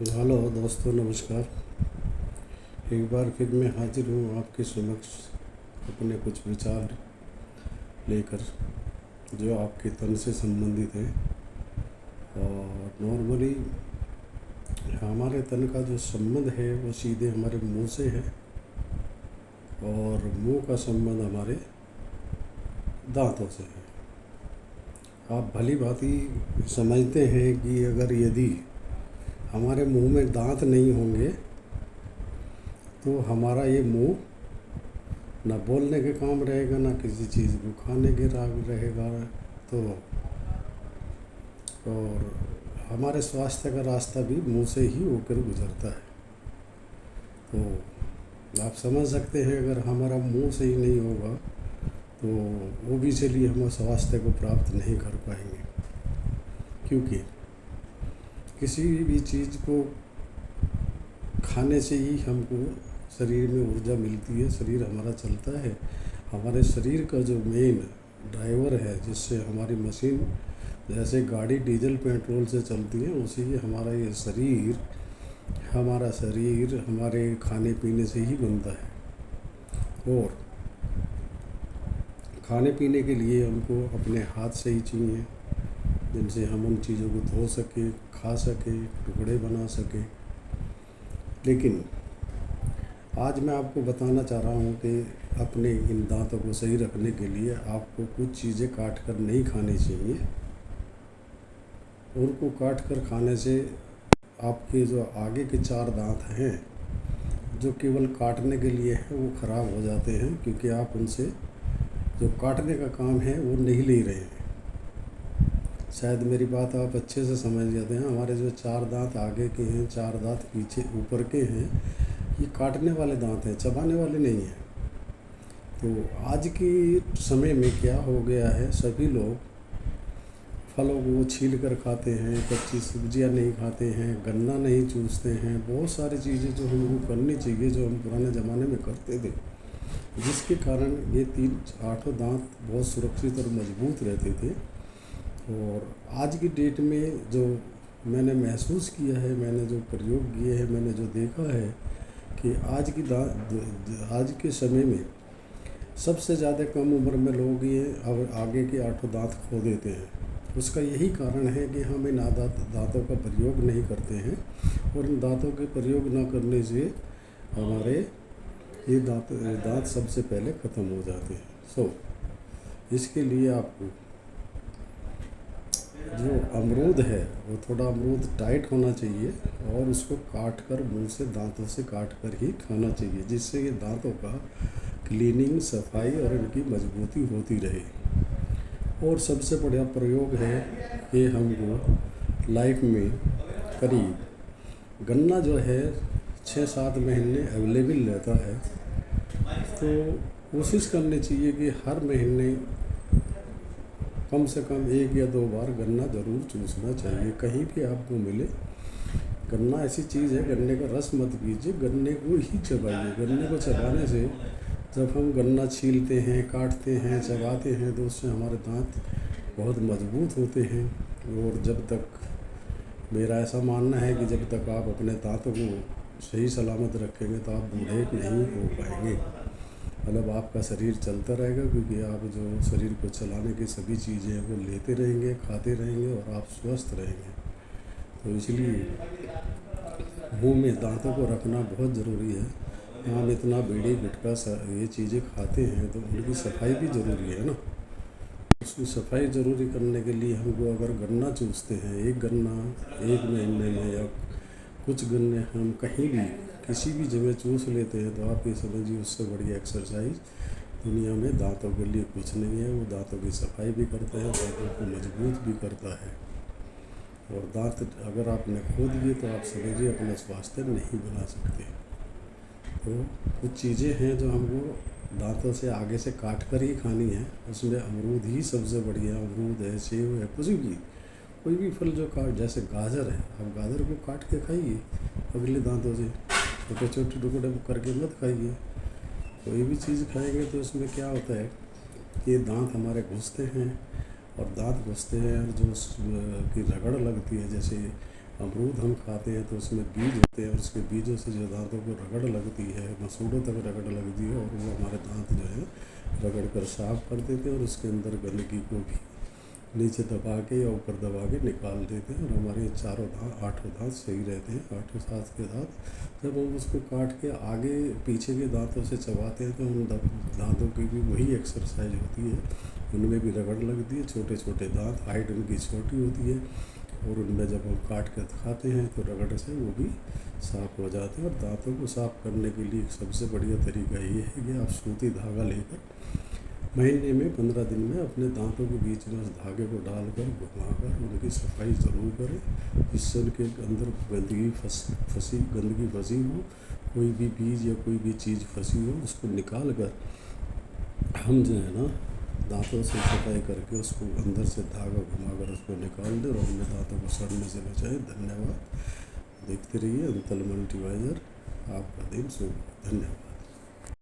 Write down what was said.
Hello दोस्तों, नमस्कार। एक बार फिर मैं हाजिर हूँ आपके समक्ष अपने कुछ विचार लेकर, जो आपके तन से संबंधित हैं। और नॉर्मली हमारे तन का जो संबंध है वो सीधे हमारे मुंह से है, और मुंह का संबंध हमारे दांतों से है। आप भली भांति समझते हैं कि अगर यदि हमारे मुंह में दांत नहीं होंगे तो हमारा ये मुंह ना बोलने के काम रहेगा, ना किसी चीज़ को खाने के राग रहेगा। तो और हमारे स्वास्थ्य का रास्ता भी मुंह से ही होकर गुजरता है। तो आप समझ सकते हैं, अगर हमारा मुंह सही नहीं होगा तो वो भी चलिए हम स्वास्थ्य को प्राप्त नहीं कर पाएंगे। क्योंकि किसी भी चीज़ को खाने से ही हमको शरीर में ऊर्जा मिलती है, शरीर हमारा चलता है। हमारे शरीर का जो मेन ड्राइवर है, जिससे हमारी मशीन, जैसे गाड़ी डीजल पेट्रोल से चलती है, उसी ही हमारा ये शरीर हमारे खाने पीने से ही बनता है। और खाने पीने के लिए हमको अपने हाथ से ही चाहिए, जिनसे हम उन चीज़ों को धो सकें, खा सकें, टुकड़े बना सकें। लेकिन आज मैं आपको बताना चाह रहा हूँ कि अपने इन दांतों को सही रखने के लिए आपको कुछ चीज़ें काट कर नहीं खानी चाहिए। उनको काट कर खाने से आपके जो आगे के 4 दांत हैं, जो केवल काटने के लिए हैं, वो ख़राब हो जाते हैं, क्योंकि आप उनसे जो काटने का काम है वो नहीं ले रहे हैं। शायद मेरी बात आप अच्छे से समझ जाते हैं। हमारे जो 4 दांत आगे के हैं, 4 दांत पीछे ऊपर के हैं, ये काटने वाले दांत हैं, चबाने वाले नहीं हैं। तो आज के समय में क्या हो गया है, सभी लोग फलों को छील कर खाते हैं, कच्ची सब्जियां नहीं खाते हैं, गन्ना नहीं चूसते हैं। बहुत सारी चीज़ें जो हमको करनी चाहिए, जो हम पुराने ज़माने में करते थे, जिसके कारण ये 8 दांत बहुत सुरक्षित और मजबूत रहते थे। और आज की डेट में जो मैंने महसूस किया है, मैंने जो प्रयोग किए हैं, मैंने जो देखा है कि आज के समय में सबसे ज़्यादा कम उम्र में लोग ये अब आगे के 8 दांत खो देते हैं। उसका यही कारण है कि हम इन दांतों का प्रयोग नहीं करते हैं, और इन दांतों के प्रयोग न करने से हमारे ये दांत सबसे पहले ख़त्म हो जाते हैं। इसके लिए आपको जो अमरूद है वो थोड़ा अमरूद टाइट होना चाहिए, और उसको काट कर मुँह से दांतों से काट कर ही खाना चाहिए, जिससे ये दांतों का क्लीनिंग, सफाई और इनकी मजबूती होती रहे। और सबसे बड़ा प्रयोग है कि हमको लाइफ में करीब गन्ना जो है 6-7 महीने अवेलेबल रहता है। तो कोशिश करनी चाहिए कि हर महीने कम से कम 1 या 2 बार गन्ना ज़रूर चूसना चाहिए, कहीं भी आपको मिले। गन्ना ऐसी चीज़ है, गन्ने का रस मत पीजिए, गन्ने को ही चबाइए। गन्ने को चबाने से, जब हम गन्ना छीलते हैं, काटते हैं, चबाते हैं, तो उससे हमारे दांत बहुत मजबूत होते हैं। और जब तक, मेरा ऐसा मानना है कि जब तक आप अपने दांतों को सही सलामत रखेंगे तो आप बूढ़े नहीं हो पाएंगे। मतलब आपका शरीर चलता रहेगा, क्योंकि आप जो शरीर को चलाने की सभी चीज़ें हैं वो लेते रहेंगे, खाते रहेंगे, और आप स्वस्थ रहेंगे। तो इसलिए मुंह में दांतों को रखना बहुत ज़रूरी है। हम इतना बीड़ी गुटखा ये चीज़ें खाते हैं, तो उनकी सफाई भी ज़रूरी है ना। उसकी सफाई ज़रूरी करने के लिए हमको, अगर गन्ना चूसते हैं, एक गन्ना 1 महीने में, या कुछ गन्ने हम कहीं भी किसी भी जगह चूस लेते हैं, तो आप ये समझिए उससे बड़ी एक्सरसाइज दुनिया में दांतों के लिए कुछ नहीं है। वो दांतों की सफाई भी करता है, दांतों को मजबूत भी करता है। और दांत अगर आपने खो दिए तो आप समझिए अपना स्वास्थ्य नहीं बना सकते। तो कुछ चीज़ें हैं जो हमको दांतों से आगे से काट कर ही खानी है। उसमें अमरूद ही सबसे बढ़िया। अमरूद है, सेब है, कोई भी फल जो काट, जैसे गाजर है, आप गाजर को काट के खाइए अगले दांतों से, छोटे छोटे टुकड़े करके मत खाइए। कोई भी चीज़ खाएंगे तो उसमें क्या होता है कि दांत हमारे घुसते हैं, और दांत घुसते हैं और जो की रगड़ लगती है, जैसे अमरूद हम खाते हैं तो उसमें बीज होते हैं और उसके बीजों से जो दांतों को रगड़ लगती है, मसूड़ों तक रगड़ लगती है, और वो हमारे दांत जो है रगड़ कर साफ कर देते हैं और उसके अंदर गंदगी को भी नीचे दबा के या ऊपर दबा के निकाल देते हैं और हमारे चारों दांत, आठों दांत सही रहते हैं। आठों दांत के दांत जब हम उसको काट के आगे पीछे के दांतों से चबाते हैं तो उन दांतों की भी वही एक्सरसाइज होती है, उनमें भी रगड़ लगती है। छोटे छोटे दांत, हाइट उनकी छोटी होती है, और उनमें जब हम काट कर खाते हैं तो रगड़ से वो भी साफ़ हो जाते हैं। और दांतों को साफ़ करने के लिए सबसे बढ़िया तरीका ये है कि आप सूती धागा लेकर महीने में 15 दिन में अपने दांतों के बीच में उस धागे को डालकर घुमाकर उनकी सफाई ज़रूर करें, जिससे उनके अंदर गंदगी फंसी हो, कोई भी बीज या कोई भी चीज़ फंसी हो, उसको निकाल कर हम जो है ना दांतों से सफाई करके उसको अंदर से धागा घुमाकर उसको निकाल दें और अपने दांतों को सड़ने से बचाएं। धन्यवाद। देखते रहिए अंतल मल्टीवाइज़र। आपका दिन शुभ हो। धन्यवाद।